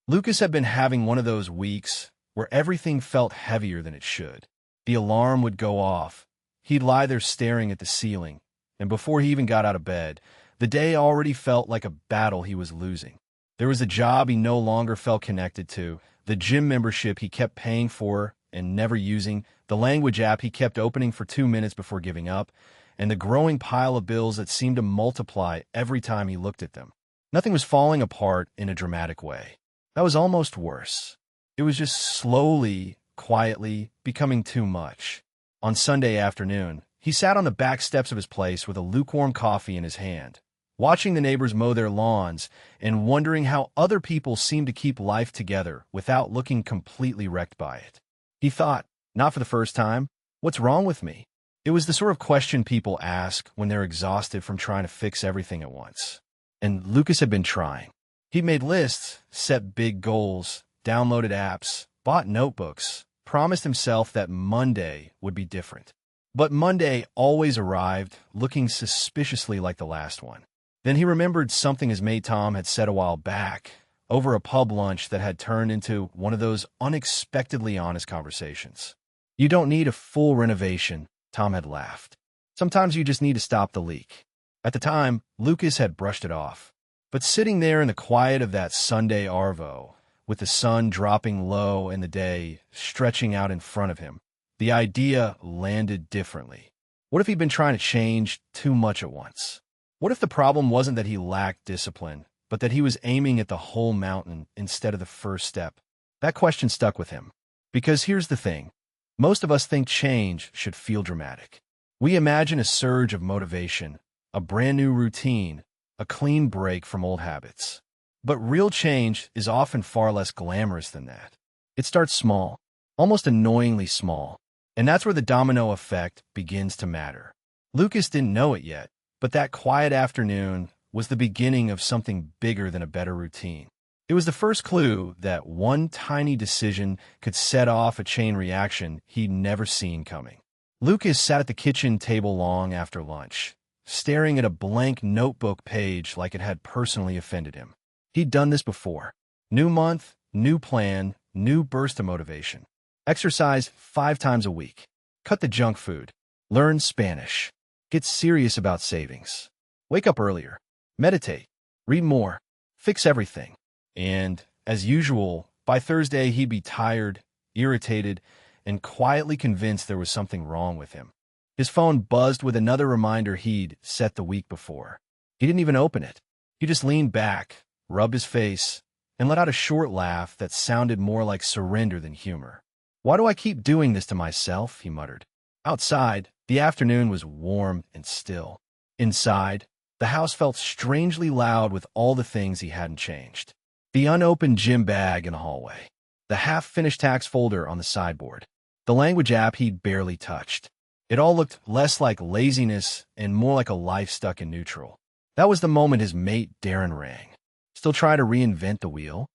Lucas had been having one of those weeks where everything felt heavier than it should. The alarm would go off. He'd lie there staring at the ceiling, and before he even got out of bed, the day already felt like a battle he was losing. There was a job he no longer felt connected to, the gym membership he kept paying for and never using, the language app he kept opening for 2 minutes before giving up, and the growing pile of bills that seemed to multiply every time he looked at them. Nothing was falling apart in a dramatic way. That was almost worse. It was just slowly, quietly becoming too much. On Sunday afternoon, he sat on the back steps of his place with a lukewarm coffee in his hand, watching the neighbors mow their lawns and wondering how other people seemed to keep life together without looking completely wrecked by it. He thought, not for the first time, what's wrong with me? It was the sort of question people ask when they're exhausted from trying to fix everything at once. And Lucas had been trying. He'd made lists, set big goals, downloaded apps, bought notebooks, promised himself that Monday would be different. But Monday always arrived, looking suspiciously like the last one. Then he remembered something his mate Tom had said a while back, over a pub lunch that had turned into one of those unexpectedly honest conversations. You don't need a full renovation, Tom had laughed. Sometimes you just need to stop the leak. At the time, Lucas had brushed it off. But sitting there in the quiet of that Sunday arvo, with the sun dropping low and the day stretching out in front of him, the idea landed differently. What if he'd been trying to change too much at once? What if the problem wasn't that he lacked discipline, but that he was aiming at the whole mountain instead of the first step? That question stuck with him. Because here's the thing. Most of us think change should feel dramatic. We imagine a surge of motivation, a brand new routine, a clean break from old habits. But real change is often far less glamorous than that. It starts small, almost annoyingly small, and that's where the domino effect begins to matter. Lucas didn't know it yet, but that quiet afternoon was the beginning of something bigger than a better routine. It was the first clue that one tiny decision could set off a chain reaction he'd never seen coming. Lucas sat at the kitchen table long after lunch, staring at a blank notebook page like it had personally offended him. He'd done this before. New month, new plan, new burst of motivation. Exercise 5 times a week. Cut the junk food. Learn Spanish. Get serious about savings. Wake up earlier. Meditate. Read more. Fix everything. And, as usual, by Thursday he'd be tired, irritated, and quietly convinced there was something wrong with him. His phone buzzed with another reminder he'd set the week before. He didn't even open it. He just leaned back, rubbed his face, and let out a short laugh that sounded more like surrender than humor. Why do I keep doing this to myself? He muttered. Outside, the afternoon was warm and still. Inside, the house felt strangely loud with all the things he hadn't changed. The unopened gym bag in the hallway. The half-finished tax folder on the sideboard. The language app he'd barely touched. It all looked less like laziness and more like a life stuck in neutral. That was the moment his mate Darren rang. Still trying to reinvent the wheel?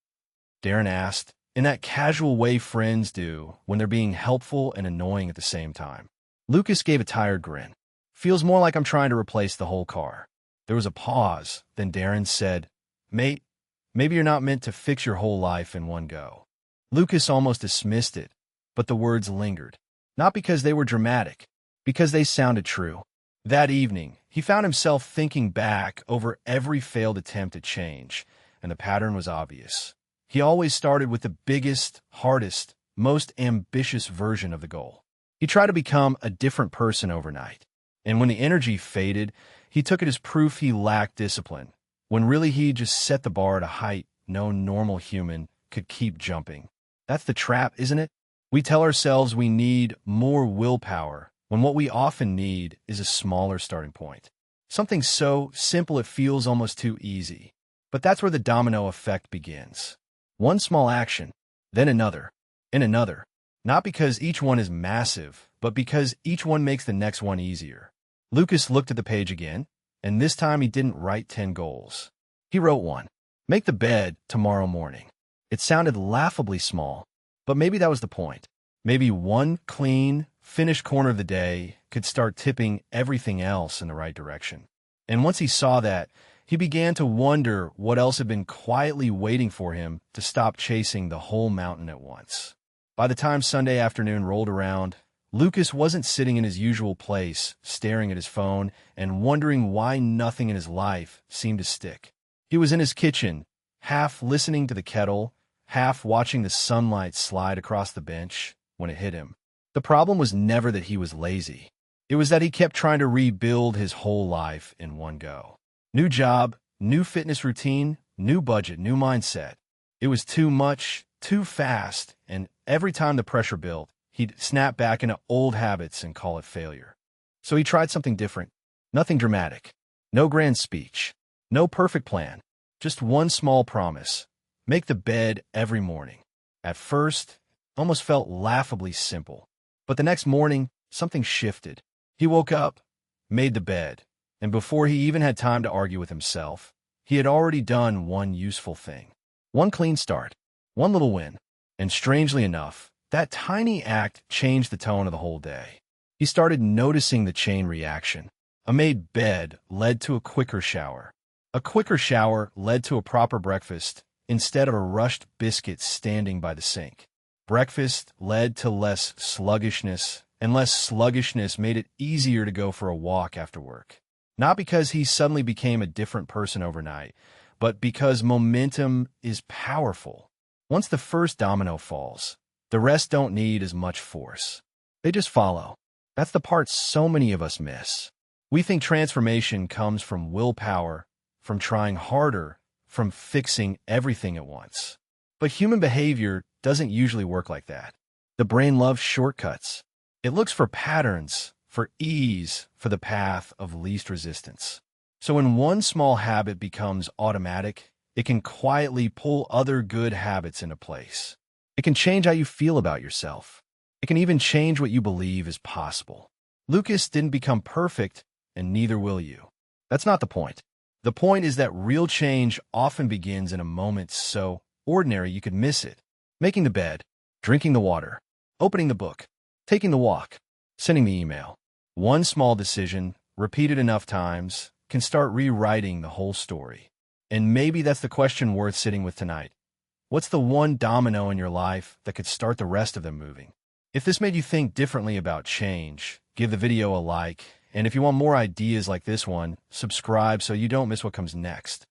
Darren asked, in that casual way friends do when they're being helpful and annoying at the same time. Lucas gave a tired grin. Feels more like I'm trying to replace the whole car. There was a pause, then Darren said, Mate, maybe you're not meant to fix your whole life in one go. Lucas almost dismissed it, but the words lingered. Not because they were dramatic, because they sounded true. That evening, he found himself thinking back over every failed attempt at change, and the pattern was obvious. He always started with the biggest, hardest, most ambitious version of the goal. He tried to become a different person overnight, and when the energy faded, he took it as proof he lacked discipline, when really he just set the bar at a height no normal human could keep jumping. That's the trap, isn't it? We tell ourselves we need more willpower, when what we often need is a smaller starting point. Something so simple it feels almost too easy. But that's where the domino effect begins. One small action, then another, and another. Not because each one is massive, but because each one makes the next one easier. Lucas looked at the page again, and this time he didn't write 10 goals. He wrote one. Make the bed tomorrow morning. It sounded laughably small, but maybe that was the point. Maybe one clean, finished corner of the day could start tipping everything else in the right direction. And once he saw that, He began to wonder what else had been quietly waiting for him to stop chasing the whole mountain at once. By the time Sunday afternoon rolled around, Lucas wasn't sitting in his usual place, staring at his phone and wondering why nothing in his life seemed to stick. He was in his kitchen, half listening to the kettle, half watching the sunlight slide across the bench, when it hit him. The problem was never that he was lazy. It was that he kept trying to rebuild his whole life in one go. New job, new fitness routine, new budget, new mindset. It was too much, too fast, and every time the pressure built, he'd snap back into old habits and call it failure. So he tried something different. Nothing dramatic. No grand speech. No perfect plan. Just one small promise. Make the bed every morning. At first, almost felt laughably simple. But the next morning, something shifted. He woke up, made the bed, and before he even had time to argue with himself, he had already done one useful thing. One clean start. One little win. And strangely enough, that tiny act changed the tone of the whole day. He started noticing the chain reaction. A made bed led to a quicker shower. A quicker shower led to a proper breakfast instead of a rushed biscuit standing by the sink. Breakfast led to less sluggishness, and less sluggishness made it easier to go for a walk after work. Not because he suddenly became a different person overnight, but because momentum is powerful. Once the first domino falls, the rest don't need as much force. They just follow. That's the part so many of us miss. We think transformation comes from willpower, from trying harder, from fixing everything at once. But human behavior doesn't usually work like that. The brain loves shortcuts. It looks for patterns, for ease, for the path of least resistance. So when one small habit becomes automatic, it can quietly pull other good habits into place. It can change how you feel about yourself. It can even change what you believe is possible. Lucas didn't become perfect, and neither will you. That's not the point. The point is that real change often begins in a moment so ordinary you could miss it. Making the bed, drinking the water, opening the book, taking the walk, sending the email. One small decision, repeated enough times, can start rewriting the whole story. And maybe that's the question worth sitting with tonight. What's the one domino in your life that could start the rest of them moving? If this made you think differently about change, give the video a like, and if you want more ideas like this one, subscribe so you don't miss what comes next.